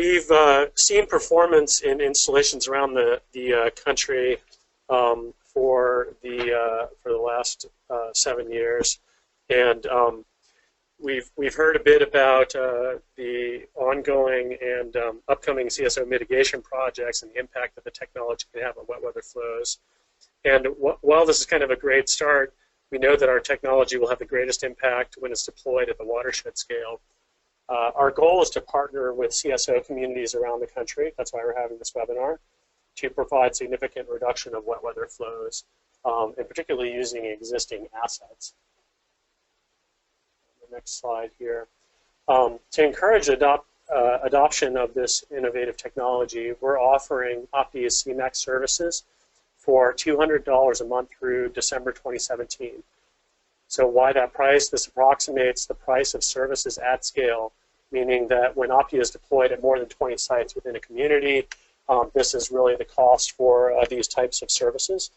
we've seen performance in installations around the country for the last 7 years, and we've heard a bit about the ongoing and upcoming CSO mitigation projects and the impact that the technology can have on wet weather flows. And while this is kind of a great start, we know that our technology will have the greatest impact when it's deployed at the watershed scale. Our goal is to partner with CSO communities around the country, that's why we're having this webinar, to provide significant reduction of wet weather flows, and particularly using existing assets. The next slide here. To encourage adoption of this innovative technology, we're offering Opti's CMAC services for $200 a month through December 2017. So why that price? This approximates the price of services at scale, meaning that when Opti is deployed at more than 20 sites within a community, this is really the cost for these types of services.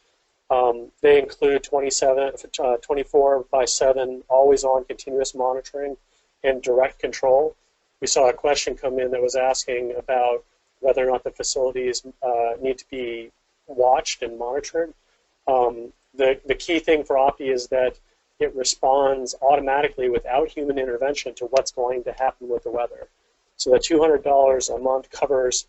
They include 24/7, always-on continuous monitoring and direct control. We saw a question come in that was asking about whether or not the facilities need to be watched and monitored. The key thing for Opti is that it responds automatically without human intervention to what's going to happen with the weather. So the $200 a month covers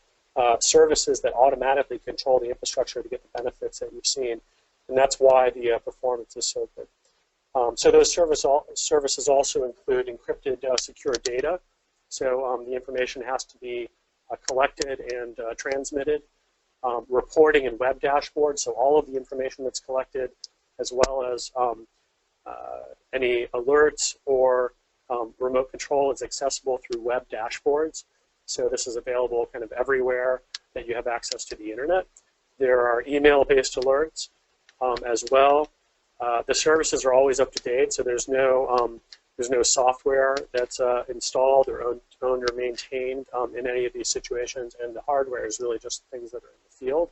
services that automatically control the infrastructure to get the benefits that you've seen. And that's why the performance is so good. So those services also include encrypted secure data. So the information has to be collected and transmitted. Reporting and web dashboards, so all of the information that's collected, as well as any alerts or remote control is accessible through web dashboards. So this is available kind of everywhere that you have access to the internet. There are email-based alerts as well. The services are always up to date, so there's no software that's installed or owned or maintained in any of these situations, and the hardware is really just things that are in the field.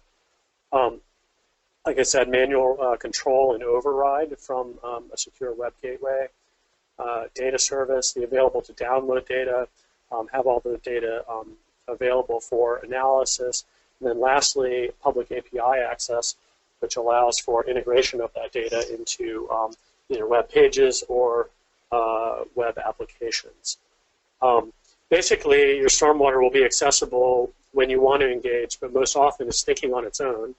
Like I said, manual control and override from a secure web gateway, data service, the available to download data, have all the data available for analysis, and then lastly, public API access, which allows for integration of that data into either web pages or web applications. Basically, your stormwater will be accessible when you want to engage, but most often it's thinking on its own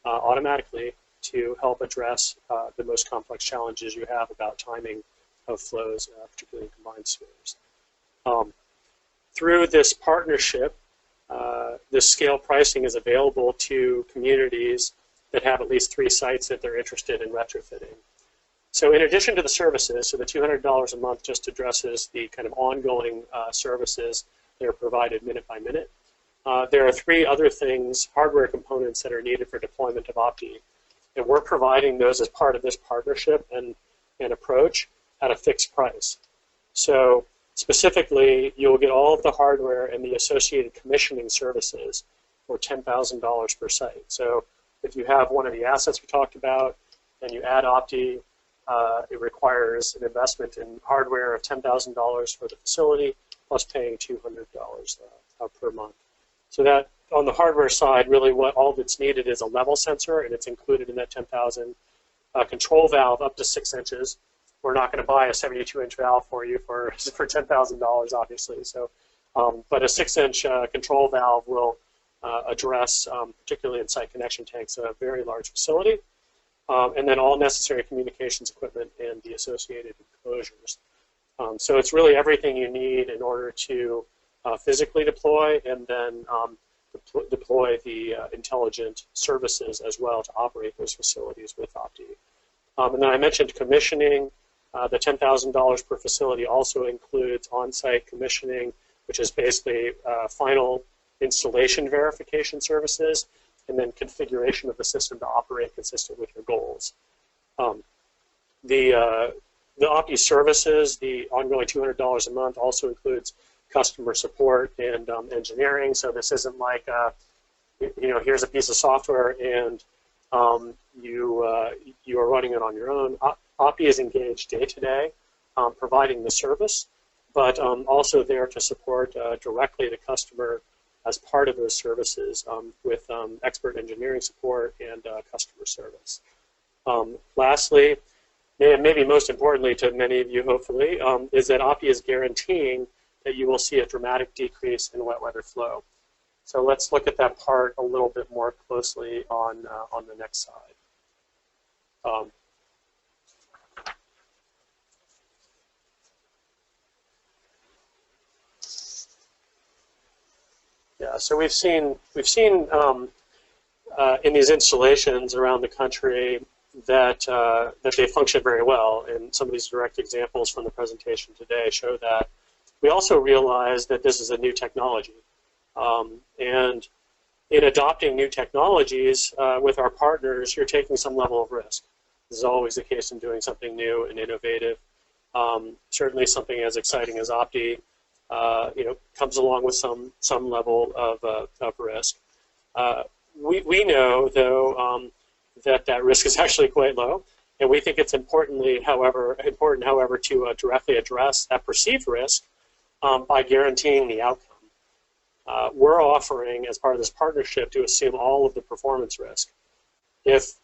automatically to help address the most complex challenges you have about timing of flows, particularly in combined sewers. Through this partnership, this scale pricing is available to communities that have at least 3 sites that they're interested in retrofitting. So in addition to the services, so the $200 a month just addresses the kind of ongoing services that are provided minute by minute. There are 3 other things, hardware components that are needed for deployment of Opti, and we're providing those as part of this partnership and approach at a fixed price. So specifically, you'll get all of the hardware and the associated commissioning services for $10,000 per site. So if you have one of the assets we talked about and you add Opti, it requires an investment in hardware of $10,000 for the facility, plus paying $200 per month. So that, on the hardware side, really all that's needed is a level sensor, and it's included in that $10,000. Control valve up to 6 inches. We're not going to buy a 72-inch valve for you for $10,000, obviously. So, but a 6-inch control valve will address, particularly in site connection tanks, a very large facility. And then all necessary communications equipment and the associated enclosures. So it's really everything you need in order to physically deploy and then deploy the intelligent services as well to operate those facilities with Opti. And then I mentioned commissioning. The $10,000 per facility also includes on-site commissioning, which is basically final installation verification services, and then configuration of the system to operate consistent with your goals. The Opti services, the ongoing $200 a month, also includes customer support and engineering. So this isn't like, here's a piece of software and you are running it on your own. Opti is engaged day to day, providing the service, but also there to support directly the customer as part of those services with expert engineering support and customer service. Lastly, and maybe most importantly to many of you, hopefully, is that Opti is guaranteeing that you will see a dramatic decrease in wet weather flow. So let's look at that part a little bit more closely on the next slide. Yeah, so we've seen in these installations around the country that they function very well, and some of these direct examples from the presentation today show that. We also realize that this is a new technology, and in adopting new technologies with our partners, you're taking some level of risk. This is always the case in doing something new and innovative. Certainly, something as exciting as Opti, comes along with some level of risk. We know, though, that risk is actually quite low, and we think it's important, however, to directly address that perceived risk by guaranteeing the outcome. We're offering, as part of this partnership, to assume all of the performance risk. If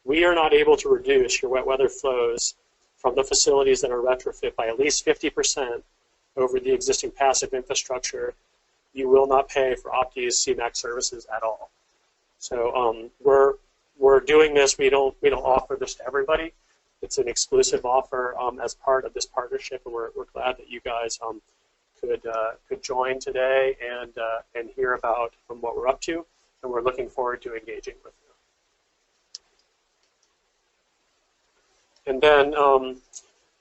we are not able to reduce your wet weather flows from the facilities that are retrofit by at least 50% over the existing passive infrastructure, you will not pay for Opti's CMAC services at all. So we're doing this. We don't offer this to everybody. It's an exclusive offer as part of this partnership, and we're glad that you guys could join today and hear about what we're up to, and we're looking forward to engaging with you. And then,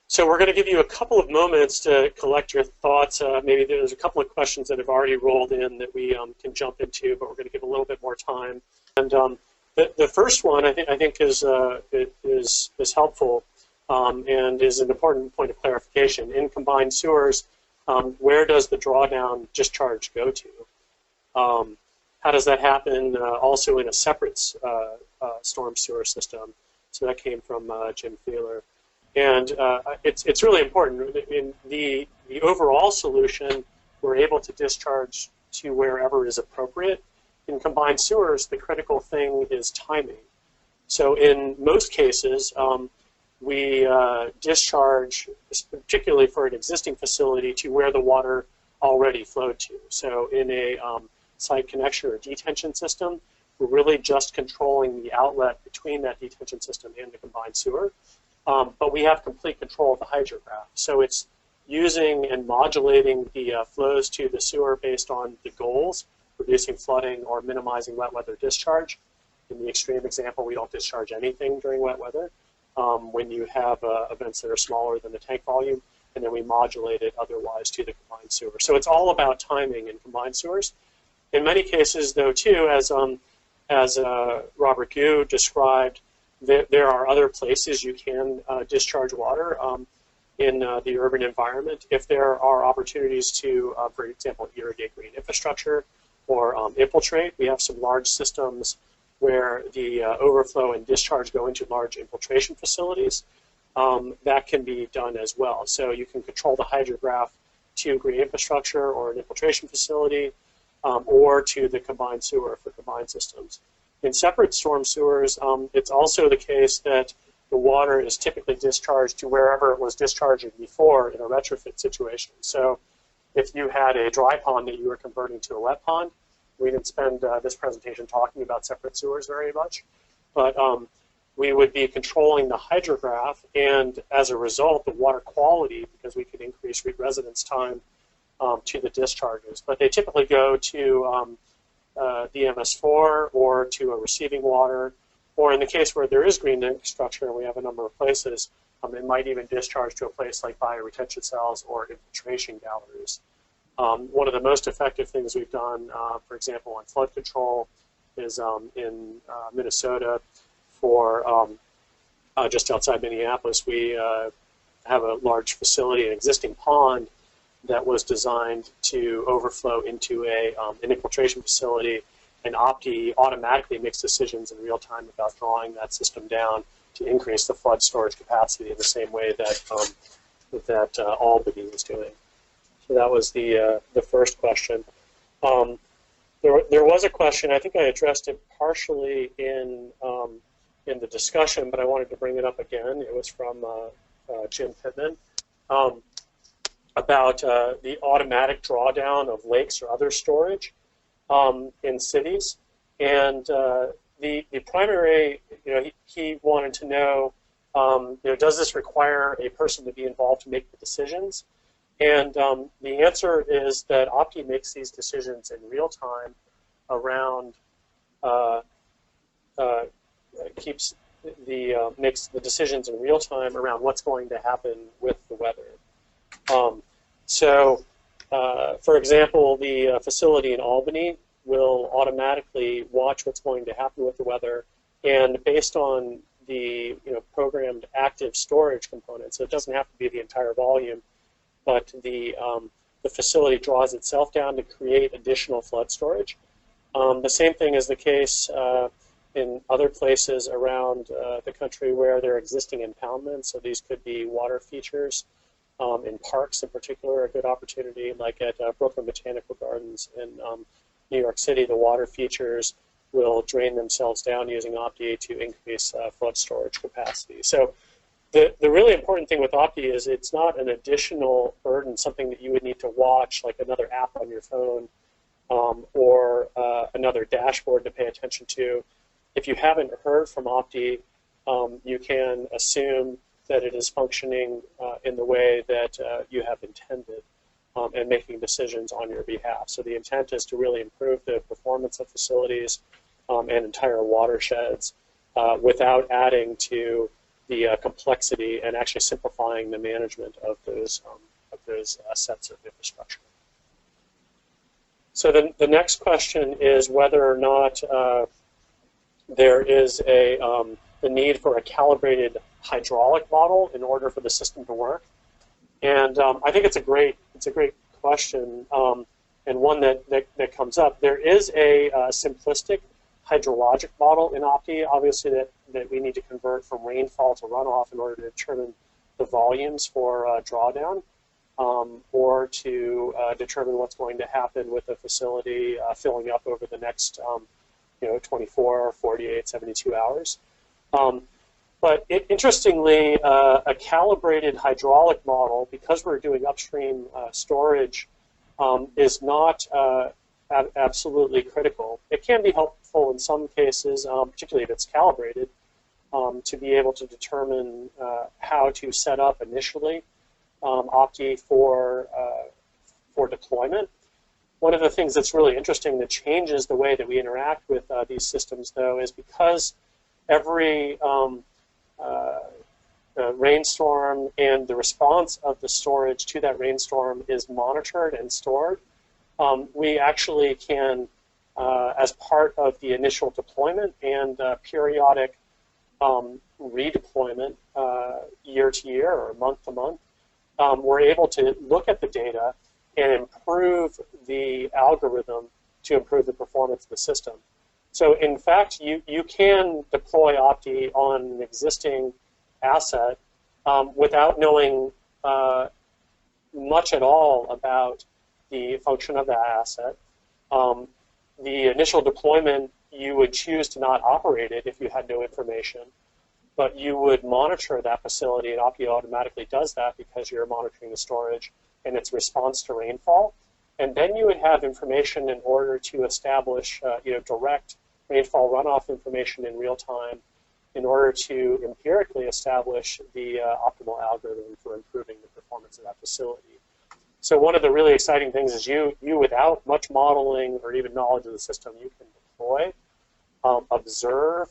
so we're going to give you a couple of moments to collect your thoughts. Maybe there's a couple of questions that have already rolled in that we can jump into, but we're going to give a little bit more time. And the first one I think is helpful and is an important point of clarification. In combined sewers, where does the drawdown discharge go to? How does that happen also in a separate storm sewer system? So that came from Jim Feeler. And it's really important. In the overall solution, we're able to discharge to wherever is appropriate. In combined sewers, the critical thing is timing. So in most cases, we discharge, particularly for an existing facility, to where the water already flowed to. So in a site connection or detention system, we're really just controlling the outlet between that detention system and the combined sewer. But we have complete control of the hydrograph. So it's using and modulating the flows to the sewer based on the goals, reducing flooding or minimizing wet weather discharge. In the extreme example, we don't discharge anything during wet weather when you have events that are smaller than the tank volume, and then we modulate it otherwise to the combined sewer. So it's all about timing in combined sewers. In many cases, though, too, as Robert Gu described, there are other places you can discharge water in the urban environment. If there are opportunities to, for example, irrigate green infrastructure or infiltrate, we have some large systems where the overflow and discharge go into large infiltration facilities. That can be done as well. So you can control the hydrograph to green infrastructure or an infiltration facility or to the combined sewer for combined systems. In separate storm sewers, it's also the case that the water is typically discharged to wherever it was discharging before in a retrofit situation. So if you had a dry pond that you were converting to a wet pond, we didn't spend this presentation talking about separate sewers very much, but we would be controlling the hydrograph and, as a result, the water quality, because we could increase residence time to the discharges. But they typically go to the MS4 or to a receiving water, or in the case where there is green infrastructure, and we have a number of places, it might even discharge to a place like bioretention cells or infiltration galleries. One of the most effective things we've done, for example, on flood control is in Minnesota for just outside Minneapolis, we have a large facility, an existing pond that was designed to overflow into an infiltration facility, and Opti automatically makes decisions in real time about drawing that system down to increase the flood storage capacity in the same way that Albany was doing. So that was the first question. There was a question, I think I addressed it partially in the discussion, but I wanted to bring it up again. It was from Jim Pittman about the automatic drawdown of lakes or other storage in cities. And the primary, he wanted to know, does this require a person to be involved to make the decisions? And the answer is that Opti makes these decisions in real time around, makes the decisions in real time around what's going to happen with the weather. For example, the facility in Albany will automatically watch what's going to happen with the weather, and based on the programmed active storage component, so it doesn't have to be the entire volume, but the facility draws itself down to create additional flood storage. The same thing is the case in other places around the country where there are existing impoundments. So these could be water features in parks in particular, a good opportunity, like at Brooklyn Botanical Gardens in New York City. The water features will drain themselves down using Opti to increase flood storage capacity. So the really important thing with Opti is it's not an additional burden, something that you would need to watch, like another app on your phone or another dashboard to pay attention to. If you haven't heard from Opti, you can assume that it is functioning in the way that you have intended and making decisions on your behalf. So the intent is to really improve the performance of facilities and entire watersheds without adding to the complexity and actually simplifying the management of those sets of infrastructure. So the next question is whether or not there is the need for a calibrated hydraulic model in order for the system to work. And I think it's a great question and one that comes up. There is a simplistic hydrologic model in Opti, obviously that we need to convert from rainfall to runoff in order to determine the volumes for drawdown or to determine what's going to happen with the facility filling up over the next 24, 48, 72 hours. But interestingly, a calibrated hydraulic model, because we're doing upstream storage, is not absolutely critical. It can be helpful in some cases, particularly if it's calibrated, to be able to determine how to set up initially Opti for deployment. One of the things that's really interesting that changes the way that we interact with these systems, though, is because every rainstorm and the response of the storage to that rainstorm is monitored and stored. We actually can, as part of the initial deployment and periodic redeployment year to year or month to month, we're able to look at the data and improve the algorithm to improve the performance of the system. So in fact, you can deploy Opti on an existing asset without knowing much at all about the function of that asset. The initial deployment, you would choose to not operate it if you had no information, but you would monitor that facility, and Opti automatically does that because you're monitoring the storage and its response to rainfall. And then you would have information in order to establish direct rainfall runoff information in real time in order to empirically establish the optimal algorithm for improving the performance of that facility. So one of the really exciting things is you without much modeling or even knowledge of the system, you can deploy, observe,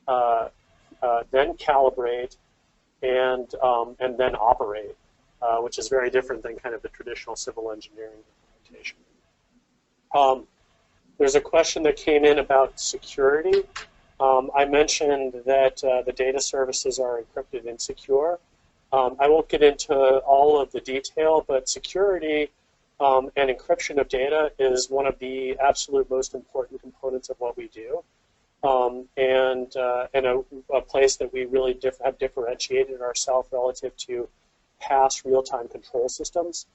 then calibrate, and then operate, which is very different than kind of the traditional civil engineering implementation. There's a question that came in about security. I mentioned that the data services are encrypted and secure. I won't get into all of the detail, but security and encryption of data is one of the absolute most important components of what we do. And a place that we really have differentiated ourselves relative to past real-time control systems.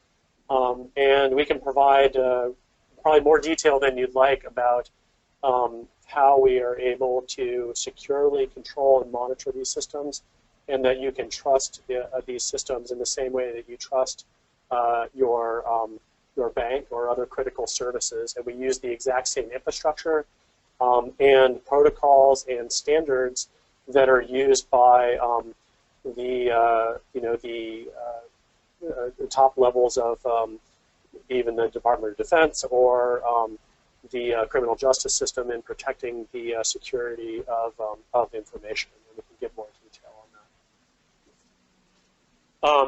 And we can provide probably more detail than you'd like about how we are able to securely control and monitor these systems, and that you can trust these systems in the same way that you trust your bank or other critical services. And we use the exact same infrastructure and protocols and standards that are used by the top levels of even the Department of Defense or the criminal justice system in protecting the security of information. And we can give more detail on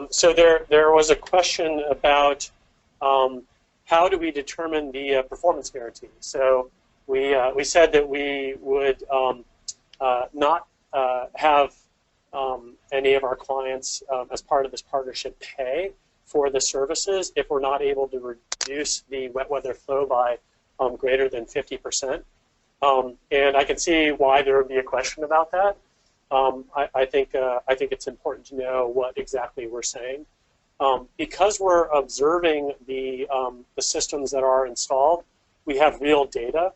that. So there was a question about how do we determine the performance guarantee. So we said that we would not have any of our clients as part of this partnership pay for the services if we're not able to reduce the wet weather flow by greater than 50%. And I can see why there would be a question about that. I think it's important to know what exactly we're saying. Because we're observing the systems that are installed, we have real data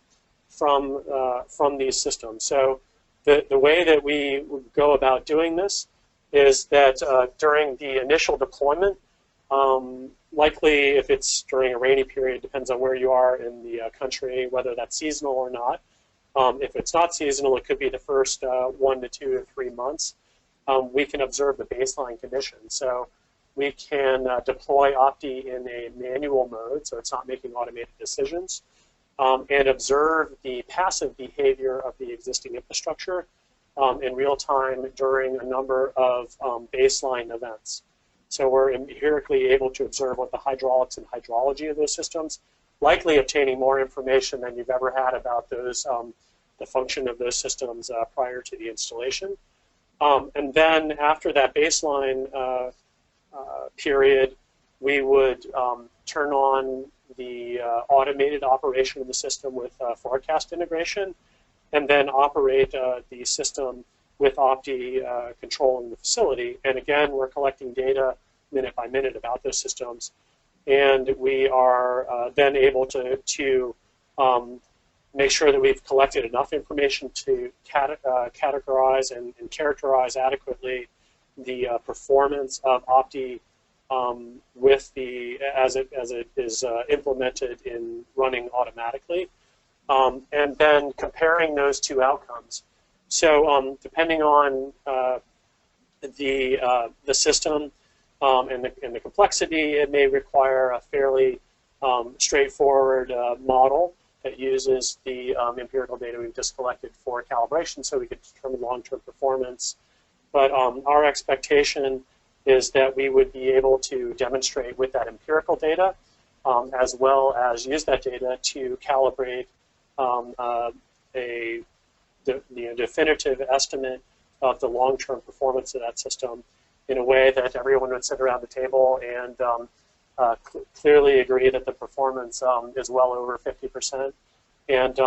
from these systems. So the way that we go about doing this is that during the initial deployment, likely if it's during a rainy period, depends on where you are in the country, whether that's seasonal or not. If it's not seasonal, it could be the first 1 to 2 or 3 months. We can observe the baseline conditions. So we can deploy Opti in a manual mode, so it's not making automated decisions, and observe the passive behavior of the existing infrastructure in real time during a number of baseline events. So we're empirically able to observe what the hydraulics and hydrology of those systems, likely obtaining more information than you've ever had about those, the function of those systems prior to the installation. And then after that baseline period, we would turn on the automated operation of the system with forecast integration, and then operate the system with Opti controlling the facility. And again, we're collecting data minute by minute about those systems, and we are then able to make sure that we've collected enough information to categorize and characterize adequately the performance of Opti with the as it is implemented in running automatically, and then comparing those two outcomes. So depending on the system and the complexity, it may require a fairly straightforward model that uses the empirical data we've just collected for calibration, so we could determine long-term performance. But our expectation is that we would be able to demonstrate with that empirical data, as well as use that data to calibrate a definitive estimate of the long-term performance of that system in a way that everyone would sit around the table and clearly agree that the performance is well over 50%. And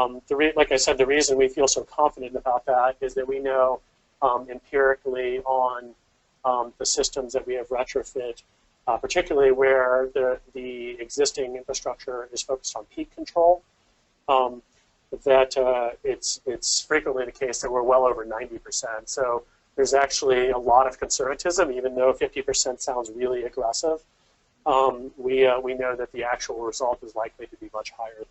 like I said, the reason we feel so confident about that is that we know empirically on the systems that we have retrofit, particularly where the existing infrastructure is focused on peak control, that it's frequently the case that we're well over 90%. So there's actually a lot of conservatism, even though 50% sounds really aggressive. We know that the actual result is likely to be much higher than